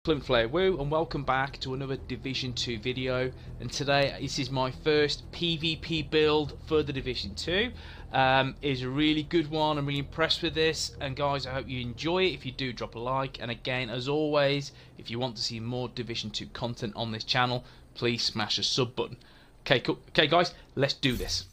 Flair Woo, and welcome back to another Division 2 video. And today this is my first PvP build for the Division 2. It's a really good one. I'm really impressed with this, and guys, I hope you enjoy it. If you do, drop a like, and again, as always, if you want to see more Division 2 content on this channel, please smash the sub button. Okay, cool. Okay guys, let's do this.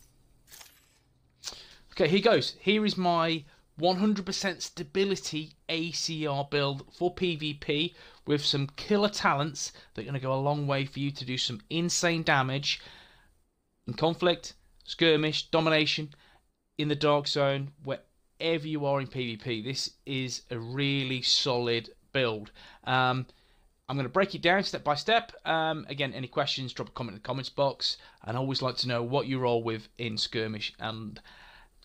Okay, here goes. Here is my 100% stability ACR build for PvP with some killer talents that are going to go a long way for you to do some insane damage in conflict, skirmish, domination, in the dark zone, wherever you are in PvP. This is a really solid build. I'm going to break it down step by step. Again, any questions, drop a comment in the comments box. And I always like to know what you roll with in skirmish and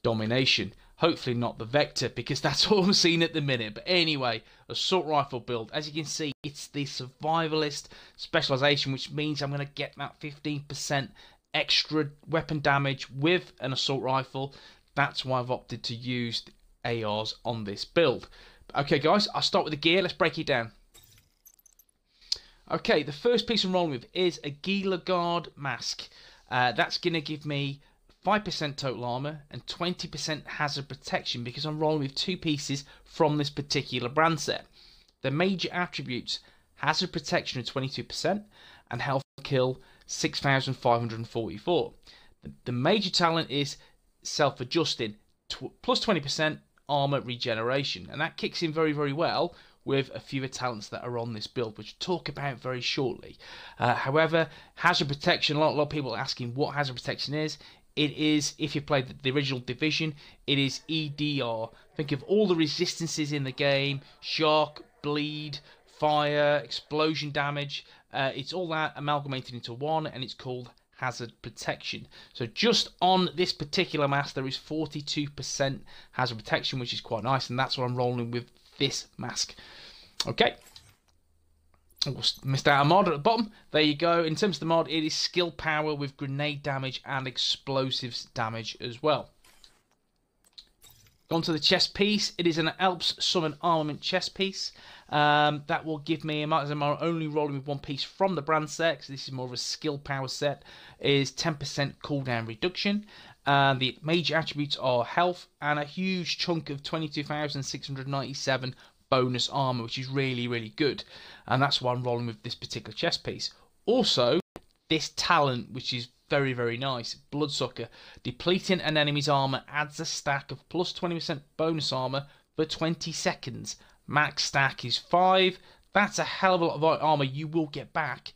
domination. Hopefully not the Vector, because that's all I'm seeing at the minute. But anyway, assault rifle build. As you can see, it's the survivalist specialization, which means I'm going to get that 15% extra weapon damage with an assault rifle. That's why I've opted to use the ARs on this build. Okay guys, I'll start with the gear. Let's break it down. Okay, the first piece I'm rolling with is a Gila Guard mask. That's going to give me 5% total armor and 20% hazard protection, because I'm rolling with two pieces from this particular brand set. The major attributes: hazard protection of 22% and health kill 6,544. The major talent is self-adjusting, plus 20% armor regeneration, and that kicks in very, very well with a few talents that are on this build, which we'll talk about very shortly. However, hazard protection, a lot of people are asking what hazard protection is. It is, if you played the original Division, it is EDR. Think of all the resistances in the game: shock, bleed, fire, explosion damage. It's all that amalgamated into one, and it's called hazard protection. So just on this particular mask, there is 42% hazard protection, which is quite nice, and that's what I'm rolling with this mask. Okay. Missed out a mod at the bottom. There you go. In terms of the mod, it is skill power with grenade damage and explosives damage as well. On to the chest piece. It is an Alps Summon Armament chest piece. That will give me, as I'm only rolling with one piece from the brand set, so this is more of a skill power set, is 10% cooldown reduction. The major attributes are health and a huge chunk of 22,697 bonus armor, which is really, really good, and that's why I'm rolling with this particular chest piece. Also, this talent, which is very, very nice, Bloodsucker. Depleting an enemy's armor adds a stack of plus 20% bonus armor for 20 seconds. Max stack is 5. That's a hell of a lot of armor you will get back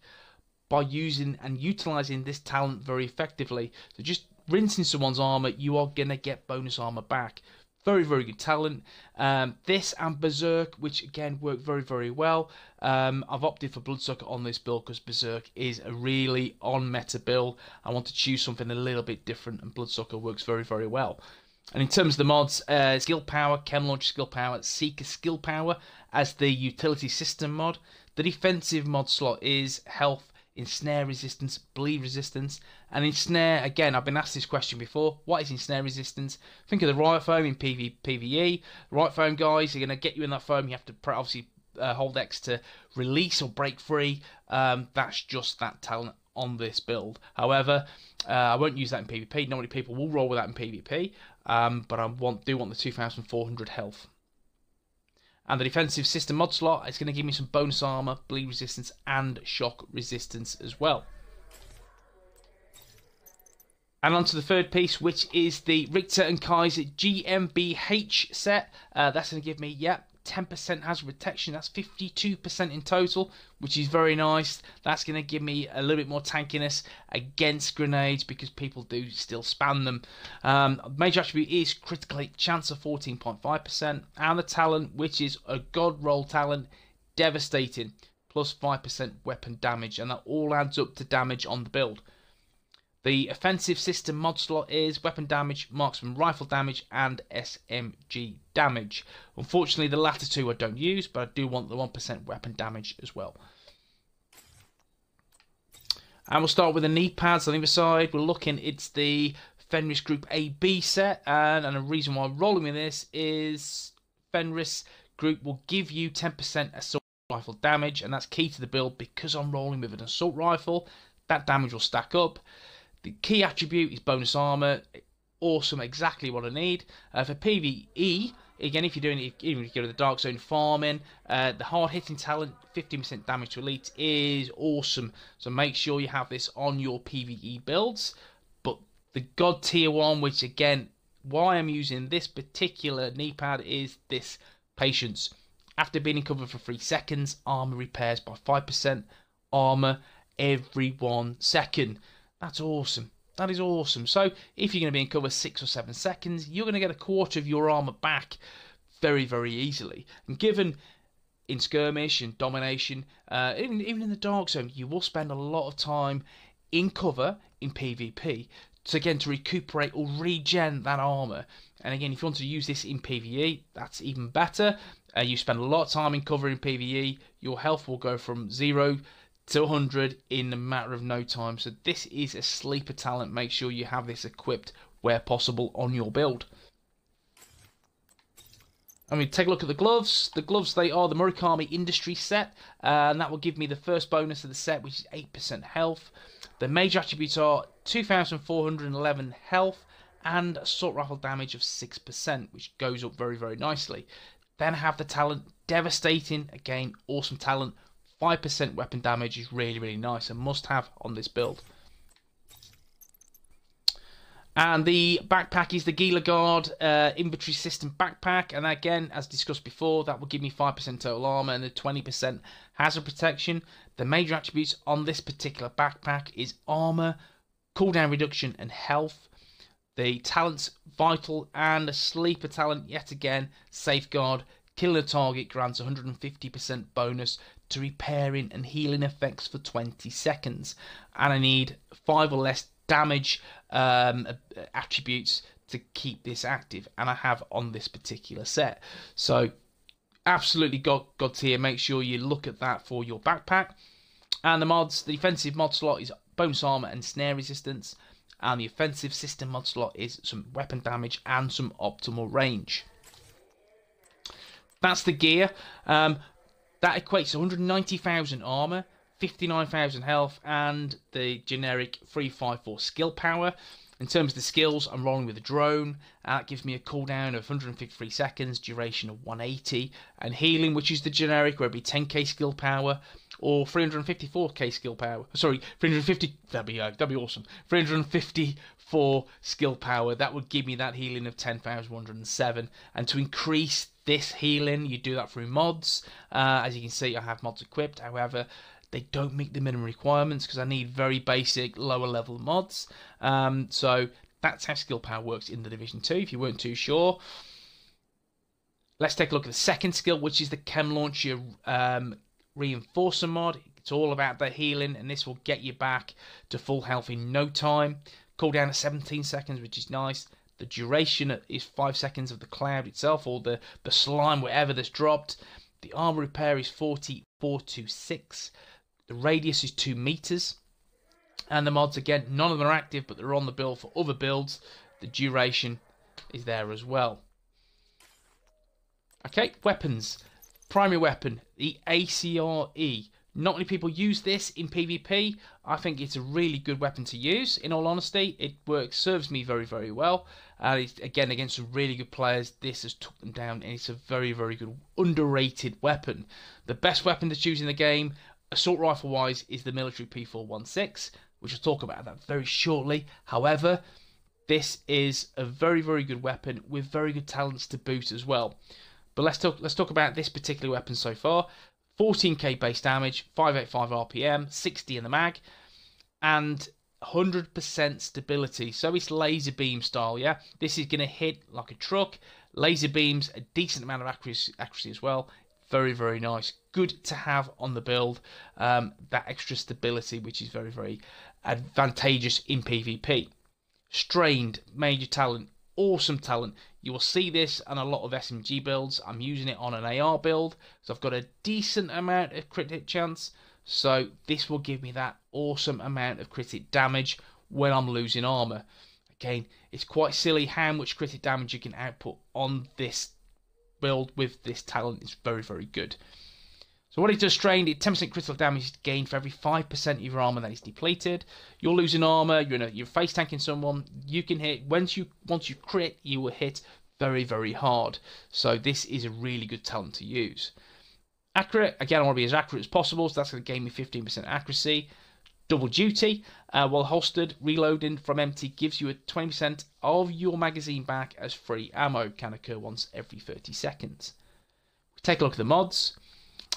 by using and utilizing this talent very effectively. So just rinsing someone's armor, you are gonna get bonus armor back. Very, very good talent. This and Berserk, which again work very, very well. I've opted for Bloodsucker on this build because Berserk is a really on-meta build. I want to choose something a little bit different, and Bloodsucker works very, very well. And in terms of the mods, Skill Power, Chem Launch Skill Power, Seeker Skill Power as the utility system mod. The defensive mod slot is Health, Ensnare Resistance, Bleed Resistance, and Ensnare, again, I've been asked this question before: what is Ensnare Resistance? Think of the Riot Foam in PvE. Riot Foam guys are going to get you in that foam. You have to obviously hold X to release or break free. That's just that talent on this build. However, I won't use that in PvP. Not many people will roll with that in PvP, but I do want the 2,400 health. And the defensive system mod slot is going to give me some bonus armor, bleed resistance, and shock resistance as well. And on to the third piece, which is the Richter and Kaiser GmbH set. That's going to give me, 10% hazard protection. That's 52% in total, which is very nice. That's going to give me a little bit more tankiness against grenades, because people do still spam them. Major attribute is critical hit chance of 14.5%, and the talent, which is a god roll talent, devastating, plus 5% weapon damage, and that all adds up to damage on the build. The offensive system mod slot is weapon damage, marksman rifle damage, and SMG damage. Unfortunately, the latter two I don't use, but I do want the 1% weapon damage as well. And we'll start with the knee pads on either side. We're looking, it's the Fenris Group AB set, and the reason why I'm rolling with this is Fenris Group will give you 10% assault rifle damage, and that's key to the build because I'm rolling with an assault rifle. That damage will stack up. The key attribute is bonus armor. Awesome, exactly what I need. For PvE, again, if you're doing it, even if you go to the Dark Zone farming, the hard-hitting talent, 15% damage to elite, is awesome. So make sure you have this on your PvE builds. But the God Tier 1, which again, why I'm using this particular knee pad is this patience. After being in cover for 3 seconds, armor repairs by 5%. Armor every 1 second. That's awesome. That is awesome. So if you're going to be in cover 6 or 7 seconds, you're going to get a quarter of your armor back very, very easily. And given in skirmish and domination, even in the Dark Zone, you will spend a lot of time in cover in PvP to recuperate or regen that armor. And again, if you want to use this in PvE, that's even better. You spend a lot of time in cover in PvE, your health will go from 0 to 100 in a matter of no time. So this is a sleeper talent. Make sure you have this equipped where possible on your build. I mean, take a look at the gloves. The gloves, they are the Murakami Industry set, and that will give me the first bonus of the set, which is 8% health. The major attributes are 2,411 health and assault rifle damage of 6%, which goes up very, very nicely. Then I have the talent Devastating. Again, awesome talent. 5% weapon damage is really, really nice and must have on this build. And the backpack is the Gila Guard Inventory System backpack. And again, as discussed before, that will give me 5% total armor and the 20% hazard protection. The major attributes on this particular backpack is armor, cooldown reduction, and health. The talents Vital and a sleeper talent, yet again, Safeguard. Killing a target grants 150% bonus to repairing and healing effects for 20 seconds. And I need 5 or less damage attributes to keep this active, and I have on this particular set. So absolutely God tier. Make sure you look at that for your backpack. And the mods, the defensive mod slot is bonus armor and snare resistance, and the offensive system mod slot is some weapon damage and some optimal range. That's the gear. That equates to 190,000 armor, 59,000 health, and the generic 354 skill power. In terms of the skills, I'm rolling with a drone. That gives me a cooldown of 153 seconds, duration of 180, and healing, which is the generic, where it'd be 10k skill power or 354k skill power. Sorry, 350. That'd be awesome. 354 skill power. That would give me that healing of 10,107. And to increase this healing, you do that through mods. As you can see, I have mods equipped. However, they don't meet the minimum requirements because I need very basic lower level mods. So that's how skill power works in the Division 2 if you weren't too sure. Let's take a look at the second skill, which is the Chem Launcher Reinforcer mod. It's all about the healing, and this will get you back to full health in no time. Cooldown at 17 seconds, which is nice. The duration is 5 seconds of the cloud itself, or the slime, whatever that's dropped. The armor repair is 4426. The radius is 2 meters. And the mods, again, none of them are active, but they're on the build for other builds. The duration is there as well. Okay, weapons. Primary weapon, the ACRE. Not many people use this in PvP. I think it's a really good weapon to use. In all honesty, it serves me very, very well. It's, again, against some really good players, this has took them down, and it's a very, very good, underrated weapon. The best weapon to choose in the game, assault rifle wise, is the military P416, which I'll talk about that very shortly. However, this is a very, very good weapon with very good talents to boot as well. But let's talk about this particular weapon so far. 14k base damage, 585 RPM, 60 in the mag, and 100% stability. So it's laser beam style, yeah? This is going to hit like a truck. Laser beams, a decent amount of accuracy as well. Very, very nice. Good to have on the build. That extra stability, which is very, very advantageous in PvP. Strained, major talent, awesome talent. You will see this on a lot of SMG builds. I'm using it on an AR build, so I've got a decent amount of crit hit chance. So this will give me that awesome amount of crit hit damage when I'm losing armor. Again, it's quite silly how much crit hit damage you can output on this build with this talent. It's very, very good. So what it does, strained, it 10% critical damage is gained for every 5% of your armor that is depleted. You're losing armor, you're face tanking someone, you can hit, once you crit, you will hit very, very hard. So this is a really good talent to use. Accurate, again, I want to be as accurate as possible, so that's going to gain me 15% accuracy. Double duty, while holstered, reloading from empty gives you a 20% of your magazine back as free ammo. Can occur once every 30 seconds. Take a look at the mods.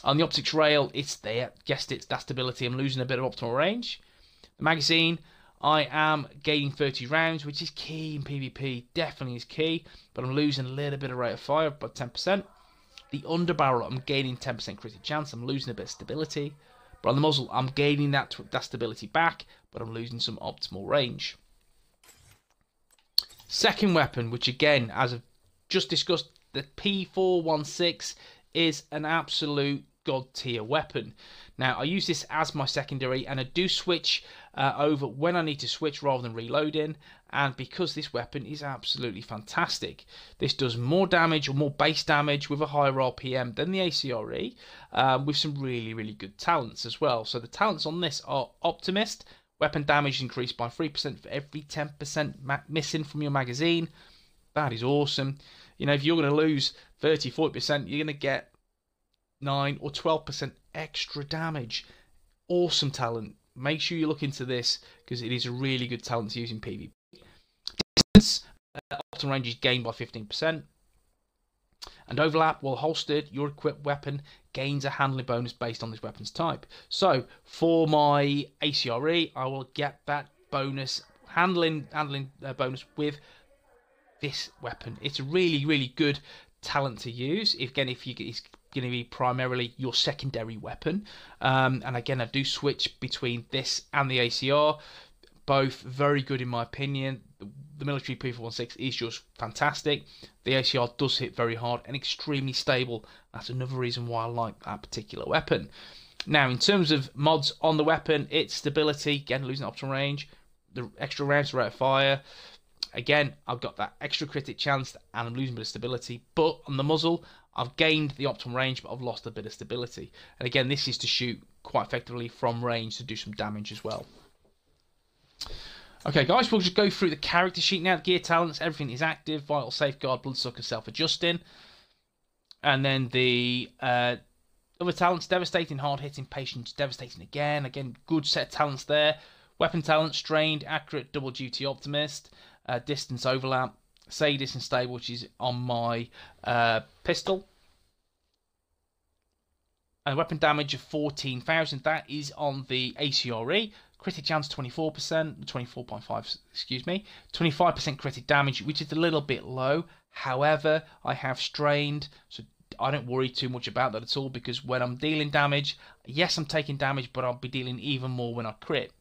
On the optics rail, it's there. Guessed it, that stability. I'm losing a bit of optimal range. The magazine, I am gaining 30 rounds, which is key in PvP. Definitely is key, but I'm losing a little bit of rate of fire, about 10%. The underbarrel, I'm gaining 10% crit chance. I'm losing a bit of stability. But on the muzzle, I'm gaining that stability back, but I'm losing some optimal range. Second weapon, which again, as I've just discussed, the P416 is an absolute god tier weapon. Now, I use this as my secondary, and I do switch over when I need to switch rather than reloading, and because this weapon is absolutely fantastic. This does more damage, or more base damage, with a higher RPM than the ACRE, with some really, really good talents as well. So the talents on this are Optimist, weapon damage increased by 3% for every 10% missing from your magazine. That is awesome. You know, if you're going to lose 30-40%, you're going to get 9 or 12% extra damage. Awesome talent. Make sure you look into this, because it is a really good talent to use in PvP. Distance, optimal range is gained by 15%. And overlap, while holstered, your equipped weapon gains a handling bonus based on this weapon's type. So for my ACRE, I will get that bonus, handling bonus with this weapon. It's a really, really good talent to use. It's going to be primarily your secondary weapon. And again, I do switch between this and the ACR. Both very good in my opinion. The military P416 is just fantastic. The ACR does hit very hard and extremely stable. That's another reason why I like that particular weapon. Now, in terms of mods on the weapon, it's stability, again, losing optimal range, the extra rounds rate of fire. Again, I've got that extra critic chance and I'm losing a bit of stability. But on the muzzle, I've gained the optimal range, but I've lost a bit of stability. And again, this is to shoot quite effectively from range to do some damage as well. Okay, guys, we'll just go through the character sheet now. The gear talents, everything is active. Vital, Safeguard, Bloodsucker, Self-Adjusting. And then the other talents, Devastating, Hard-Hitting, Patience, Devastating again. Again, good set of talents there. Weapon talent, Strained, Accurate, Double Duty, Optimist. Distance, Overlap, Sadist and Stable, which is on my pistol. And weapon damage of 14,000, that is on the ACRE. Critic chance 24%, 24.5, excuse me. 25% critic damage, which is a little bit low. However, I have Strained, so I don't worry too much about that at all, because when I'm dealing damage, yes, I'm taking damage, but I'll be dealing even more when I crit.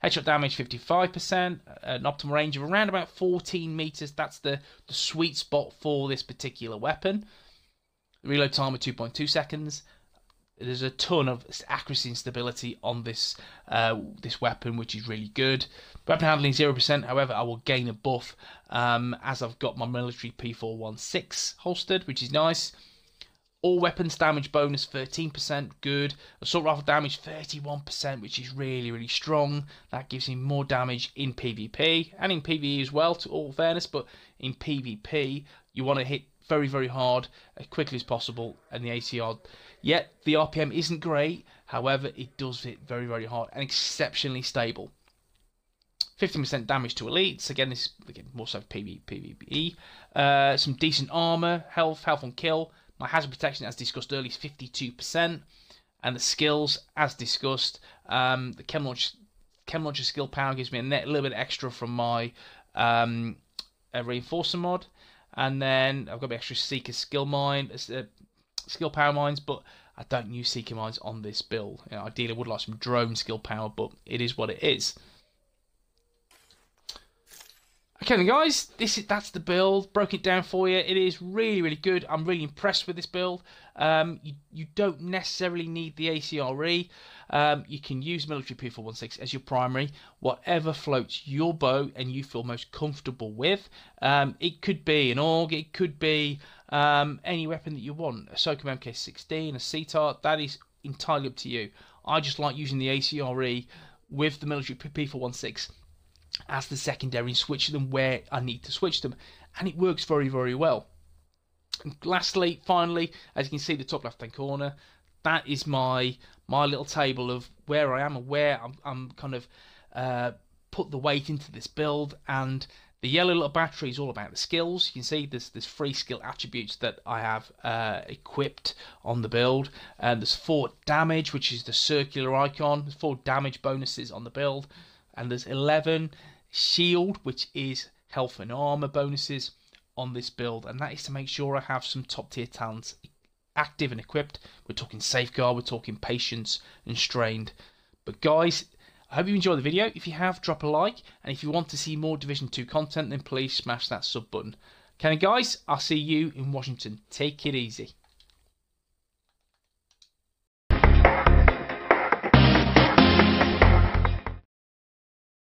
Headshot damage 55%, an optimal range of around about 14 meters. That's the sweet spot for this particular weapon. Reload time of 2.2 seconds. There's a ton of accuracy and stability on this this weapon, which is really good. Weapon handling 0%. However, I will gain a buff as I've got my military P416 holstered, which is nice. All weapons damage bonus 13%, good. Assault rifle damage 31%, which is really, really strong. That gives him more damage in PvP and in PvE as well, to all fairness. But in PvP, you want to hit very, very hard as quickly as possible. And the ACR, yet the RPM isn't great. However, it does hit very, very hard and exceptionally stable. 15% damage to elites. Again, this is more so PvE. Some decent armor, health on kill. My hazard protection, as discussed earlier, is 52%. And the skills, as discussed, the Chem Launcher skill power gives me a little bit extra from my Reinforcer mod. And then I've got the extra Seeker skill power mines, but I don't use Seeker mines on this build. You know, ideally, I would like some drone skill power, but it is what it is. Okay then guys, that's the build, broke it down for you. It is really, really good. I'm really impressed with this build. You don't necessarily need the ACRE. You can use military P416 as your primary, whatever floats your boat and you feel most comfortable with. It could be an AUG, it could be any weapon that you want, a SOCOM MK16, a CTAR, that is entirely up to you. I just like using the ACRE with the military P416 as the secondary and switch them where I need to switch them, and it works very, very well. And lastly, finally, as you can see the top left hand corner, that is my little table of where I am and where I'm kind of put the weight into this build. And the yellow little battery is all about the skills. You can see there's 3 skill attributes that I have equipped on the build. There's 4 damage, which is the circular icon. There's 4 damage bonuses on the build. And there's 11 shield, which is health and armor bonuses on this build. And that is to make sure I have some top tier talents active and equipped. We're talking Safeguard, we're talking Patience and Strained. But guys, I hope you enjoyed the video. If you have, drop a like. And if you want to see more Division 2 content, then please smash that sub button. Okay guys, I'll see you in Washington. Take it easy.